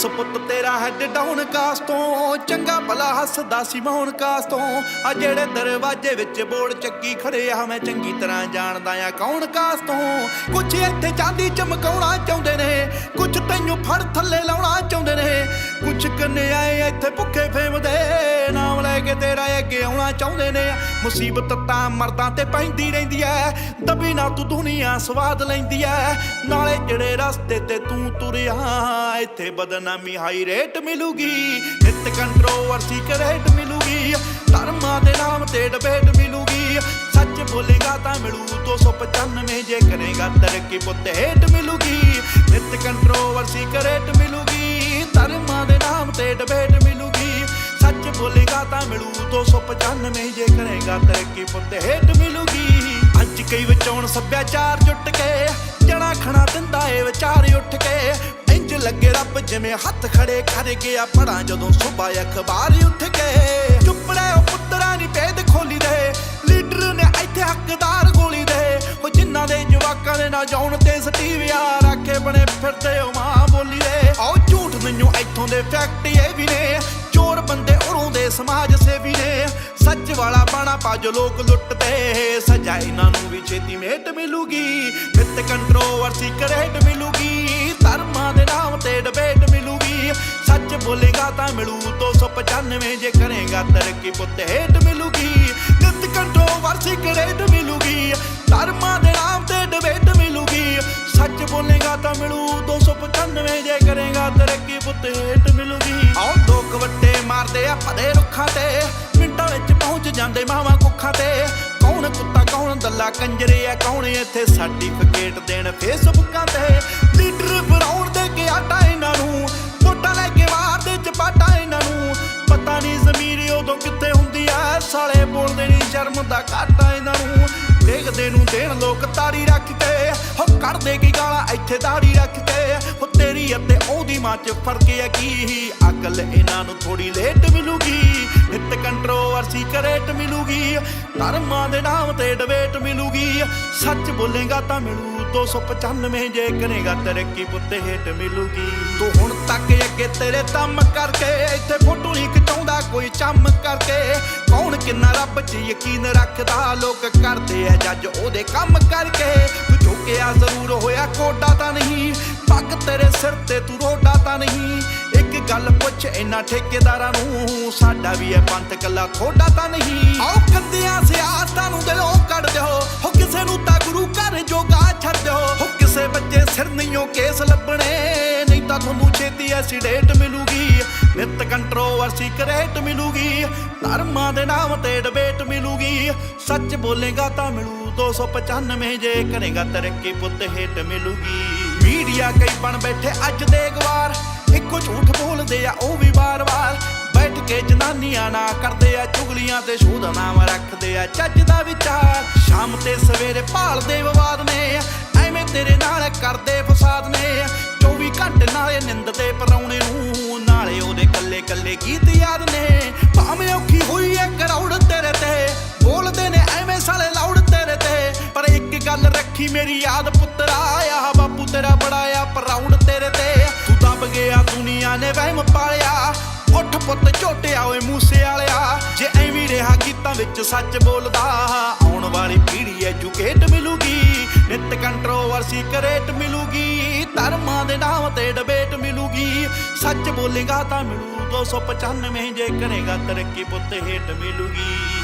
ਦੱਸ ਪੁੱਤ ਤੇਰਾ ਹੈਡ ਡਾਊਨ ਕਾਸ ਤੋਂ ਚੰਗਾ ਭਲਾ ਹੱਸਦਾ ਸੀ ਮੌਨ ਕਾਸ ਤੋਂ ਆ ਜਿਹੜੇ ਦਰਵਾਜ਼ੇ ਵਿੱਚ ਬੋਰਡ ਚੱਕੀ ਖੜੇ ਆ ਮੈਂ ਚੰਗੀ ਤਰ੍ਹਾਂ ਜਾਣਦਾ ਆ ਕੌਣ ਕਾਸ ਤੋਂ ਕੁਛ ਇੱਥੇ ਚਾਂਦੀ ਚਮਕਾਉਣਾ ਚਾਹੁੰਦੇ ਨੇ ਕੁਛ ਤੈਨੂੰ ਫੜ ਥੱਲੇ ਲਾਉਣਾ ਚਾਹੁੰਦੇ ਨੇ ਕੁਛ ਕਨਿਆਏ ਇੱਥੇ ਭੁੱਖੇ ਫੇਮਦੇ ਨਾਮ ਲੈ ਕੇ ਤੇਰਾ ਅੱਗੇ ਆਉਣਾ ਚਾਹੁੰਦੇ ਨੇ ਮੁਸੀਬਤ ਤਾਂ ਮਰਦਾਂ ਤੇ ਪੈਂਦੀ ਰਹਿੰਦੀ ਐ ਦਬੀ ਨਾ ਤੂੰ ਦੁਨੀਆ ਸਵਾਦ ਲੈਂਦੀ ਐ ਨਾਲੇ ਜਿਹੜੇ ਰਸਤੇ ਤੇ ਤੂੰ ਤੁਰਿਆ ਇੱਥੇ ਬਦਨਾਮੀ ਹਾਈ ਰੇਟ ਮਿਲੂਗੀ ਨਿਤ ਕੰਟਰੋਵਰਸੀ ਕਰੇਟ ਮਿਲੂਗੀ ਧਰਮਾਂ ਦੇ ਨਾਮ ਤੇ ਡਿਬੇਟ ਮਿਲੂਗੀ ਸੱਚ ਬੋਲੇਗਾ ਤਾਂ ਮਿਲੂ 295 ਜੇ ਕਰੇਗਾ ਤਰੱਕੀ ਪੁੱਤ ਹੇਟ ਮਿਲੂਗੀ ਨਿਤ ਕੰਟਰੋਵਰਸੀ ਕਰੇਟ ਮਿਲੂਗੀ ਧਰਮਾਂ ਦੇ ਨਾਮ ਤੇ ਡਿਬੇਟ ਮਿਲੂਗੀ ਸੱਚ ਬੋਲੇਗਾ ਤਾਂ ਮਿਲੂ 295 ਜੇ ਕਰੇਗਾ ਤਰੱਕੀ ਪੁੱਤ ਹੇਟ ਮਿਲੂਗੀ ਅੱਜ ਕਈ ਵਿਚਾਉਣ ਸੱਭਿਆਚਾਰ ਜੁੱਟ ਕੇ ਜਣਾ ਖਣਾ ਦਿੰਦਾ ਏ ਵਿਚਾਰ ਉੱਠ ਕੇ ਇੰਜ ਲੱਗੇ ਰੱਬ ਜਿਵੇਂ ਹੱਥ ਖੜੇ ਕਰ ਗਿਆ ਪੜਾਂ ਜਦੋਂ ਸੁਬਾ ਅਖਬਾਰ ਉੱਠ ਕੇ ਚੁੱਪੜੇ ਉਹ ਪੁੱਤਰਾਂ ਨੀ ਭੇਦ ਖੋਲੀ ਦੇ ਲੀਡਰ ਨੇ ਇੱਥੇ ਹੱਕਦਾਰ ਗੋਲੀ ਦੇ ਉਹ ਜਿਨ੍ਹਾਂ ਦੇ ਜਵਾਕਾਂ ਦੇ ਨਾ ਜਾਉਣ ਤੇ ਸਟੀਵਿਆ ਰੱਖੇ ਬਣੇ ਫਿਰਦੇ ਉਹ ਮਾਂ ਬੋਲੀ ਦੇ ਆਹ ਝੂਠ ਮੈਨੂੰ ਇੱਥੋਂ ਦੇ ਫੈਕਟ ਇਹ ਵੀ ਨੇ ਚੋਰ ਬੰਦੇ ਉਰੋਂ ਦੇ ਸਮਾਜ ਸੇਵੀ ਨੇ ਸੱਚ ਵਾਲਾ ਬਾਣਾ ਪਾ ਜੋ ਲੋਕ ਲੁੱਟਦੇ ਸਜ਼ਾ ਇਹਨਾਂ ਨੂੰ ਵੀ ਛੇਤੀ ਮੇਟ ਮਿਲੂਗੀ ਨਿਤ ਕੰਟਰੋਵਰਸੀ ਕਰੇਟ ਮਿਲੂਗੀ ਧਰਮਾਂ ਦੇ ਨਾਮ ਤੇ ਡਿਬੇਟ ਮਿਲੂਗੀ ਸੱਚ ਬੋਲੇਗਾ ਤਾਂ ਮਿਲੂ 295 ਜੇ ਕਰੇਗਾ ਤਰੱਕੀ ਪੁੱਤ ਹੇਟ ਮਿਲੂਗੀ ਨਿਤ ਕੰਟਰੋਵਰਸੀ ਕਰੇਟ ਮਿਲੂਗੀ ਧਰਮਾਂ ਦੇ ਨਾਮ ਤੇ ਡਿਬੇਟ ਮਿਲੂਗੀ ਸੱਚ ਬੋਲੇਗਾ ਤਾਂ ਮਿਲੂ 295 ਜੇ ਕਰੇਗਾ ਤਰੱਕੀ ਪੁੱਤ ਹੇਟ ਮਿਲੂਗੀ ਆਹ ਲੋਕ ਵੱਟੇ ਮਾਰਦੇ ਆ ਭਦੇ ਰੁੱਖਾਂ ਤੇ ਮਿੰਟਾਂ ਵਿੱਚ ਪਹੁੰਚ ਜਾਂਦੇ ਮਾਵਾਂ ਕੁੱਖਾਂ ਤੇ ਕੌਣ ਕੁੱਤਾ ਕੌਣ ਦੱਲਾ ਕੰਜਰੇ ਆ ਕੌਣ ਇੱਥੇ ਸਰਟੀਫਿਕੇਟ ਦੇਣ ਫੇਸਬੁੱਕਾਂ ਤੇ ਲੀਡਰ ਬਣਾਉਣ ਦੇ ਕੇ ਆਟਾ ਇਹਨਾਂ ਨੂੰ ਵੋਟਾਂ ਲੈ ਕੇ ਮਾਰਦੇ ਚਪਾਟਾ ਇਹਨਾਂ ਨੂੰ ਪਤਾ ਨਹੀਂ ਜ਼ਮੀਰ ਉਦੋਂ ਕਿੱਥੇ ਹੁੰਦੀ ਆ ਸਾਲੇ ਬੋਲਦੇ ਨਹੀਂ ਸ਼ਰਮ ਦਾ ਘਾਟਾ ਇਹਨਾਂ ਨੂੰ ਦੇਖਦੇ ਨੂੰ ਦੇਣ ਲੋਕ ਤਾੜੀ ਰੱਖ ਕੇ ਹੋ ਕੱਢਦੇ ਕੀ ਗਾਲਾਂ ਇੱਥੇ ਦਾੜੀ ਰੱਖ ਕੇ ਹੋ ਤੇਰੀ ਅਤੇ ਉਹਦੀ ਮਾਂ ਚ ਫਰਕ ਹੈ ਕੀ ਅਕਲ ਇਹਨਾਂ ਨੂੰ ਥੋੜੀ ਲੇਟ ਮਿਲੂਗੀ ਨਿਤ ਕੰਟਰੋਵਰਸੀ ਕਰੇਟ ਮਿਲੂਗੀ ਧਰਮਾਂ ਦੇ ਨਾਮ ਤੇ ਡਿਬੇਟ ਮਿਲੂਗੀ ਸੱਚ ਬੋਲੇਗਾ ਤਾਂ ਮਿਲੂ 295 ਜੇ ਕਰੇਗਾ ਤਰੱਕੀ ਪੁੱਤ ਹੇਟ ਮਿਲੂਗੀ ਤੂੰ ਹੁਣ ਤੱਕ ਅੱਗੇ ਤੇਰੇ ਦਮ ਕਰਕੇ ਇੱਥੇ ਫੋਟੋ ਨਹੀਂ ਖਿਚਾਉਂਦਾ ਕੋਈ ਚੰਮ ਕਰਕੇ ਕੌਣ ਕਿੰਨਾ ਰੱਬ 'ਚ ਯਕੀਨ ਰੱਖਦਾ ਲੋਕ ਕਰਦੇ ਆ ਜੱਜ ਉਹਦੇ ਕੰਮ ਕਰਕੇ ਤੂੰ ਝੁਕਿਆ ਜ਼ਰੂਰ ਹੋਇਆ ਕੋਡਾ ਤਾਂ ਨਹੀਂ ਪੱਗ ਤੇਰੇ ਸਿਰ ਤੇ ਤੂੰ ਰੋਡਾ ਤਾਂ ਨਹੀਂ ਇੱਕ ਗੱਲ ਪੁੱਛ ਇਹਨਾਂ ਠੇਕੇਦਾਰਾਂ ਨੂੰ ਸਾਡਾ ਵੀ ਇਹ ਪੰਥ ਕੱਲਾ ਥੋੜਾ ਤਾਂ ਨਹੀਂ ਆਓ ਕੰਦਿਆਂ ਸਿਆਸਤਾਂ ਨੂੰ ਦਿਲੋਂ ਕੱਢ ਦਿਓ ਹੋ ਕਿਸੇ ਨੂੰ ਤਾਂ ਗੁਰੂ ਘਰ ਜੋਗਾ ਛੱਡ ਦਿਓ ਹੋ ਕਿਸੇ ਬੱਚੇ ਸਿਰ ਨਹੀਂਓ ਕੇਸ ਲੱਭਣੇ ਨਹੀਂ ਤਾਂ ਤੁਹਾਨੂੰ ਛੇਤੀ ਐਸੀਡੇਟ ਮਿਲੂਗੀ ਨਿਤ ਕੰਟਰੋਵਰਸੀ ਕਰੇਟ ਮਿਲੂਗੀ ਧਰਮਾਂ ਦੇ ਨਾਮ ਤੇ ਡਿਬੇਟ ਮਿਲੂਗੀ ਸੱਚ ਬੋਲੇਗਾ ਤਾਂ ਮਿਲੂ 295 ਜੇ ਕਰੇਗਾ ਤਰੱਕੀ ਪੁੱਤ ਹੇਟ ਮਿਲੂਗੀ ਮੀਡੀਆ ਕਈ ਬਣ ਬੈਠੇ ਅੱਜ ਦੇ ਗਵਾਰ ਇੱਕੋ ਝੂਠ ਬੋਲਦੇ ਆ ਉਹ ਵੀ ਵਾਰ-ਵਾਰ ਬੈਠ ਕੇ ਜਨਾਨੀਆਂ ਨਾ ਕਰਦੇ ਆ ਚੁਗਲੀਆਂ ਤੇ ਸ਼ੋਧਾ ਨਾਮ ਰੱਖਦੇ ਆ ਚੱਜ ਦਾ ਵਿਚਾਰ ਸ਼ਾਮ ਤੇ ਸਵੇਰੇ ਭਾਲਦੇ ਵਿਵਾਦ ਨੇ ਐਵੇਂ ਤੇਰੇ ਨਾਲ ਕਰਦੇ ਫਸਾਦ ਨੇ 24 ਘੰਟੇ ਨਾਲੇ ਨਿੰਦ ਤੇ ਪਰਾਉਣੇ ਨੂੰ ਨਾਲੇ ਉਹਦੇ ਕੱਲੇ ਕੱਲੇ ਗੀਤ ਯਾਦ ਨੇ ਭਾਵੇਂ ਔਖੀ ਹੋਈ ਐ ਕਰਾਉੜ ਤੇਰੇ ਤੇ ਬੋਲਦੇ ਨੇ ਐਵੇਂ ਸਾਲੇ ਲਾਉੜ ਤੇਰੇ ਤੇ ਪਰ ਇੱਕ ਗੱਲ ਰੱਖੀ ਮੇਰੀ ਯਾਦ ਪੁੱਤਰਾ ਆ ਬਾਪੂ ਤੇਰਾ ਬੜਾ ਆ ਪਰਾਉੜ ਤੇਰੇ ਤੇ ਤੂੰ ਦਬ ਗਿਆ ਦੁਨੀਆ ਨੇ ਵਹਿਮ ਪਾਲਿਆ ਉੱਠ ਪੁੱਤ ਝੋਟਿਆ ਓਏ ਮੂਸੇ ਵਾਲਿਆ ਜੇ ਐਵੇਂ ਰਿਹਾ ਗੀਤਾਂ ਵਿੱਚ ਸੱਚ ਬੋਲਦਾ ਆਉਣ ਵਾਲੀ ਪੀੜ੍ਹੀ ਐਜੂਕੇਟ ਮਿਲੂਗੀ ਨਿਤ ਕੰਟਰੋਵਰਸੀ ਕਰੇਟ ਮਿਲੂਗੀ ਧਰਮਾਂ ਦੇ ਨਾਮ ਤੇ ਡਿਬੇਟ ਮਿਲੂਗੀ ਸੱਚ ਬੋਲੇਗਾ ਤਾਂ ਮਿਲੂ 295 ਜੇ ਕਰੇਗਾ ਤਰੱਕੀ ਪੁੱਤ ਹੇਟ ਮਿਲੂਗੀ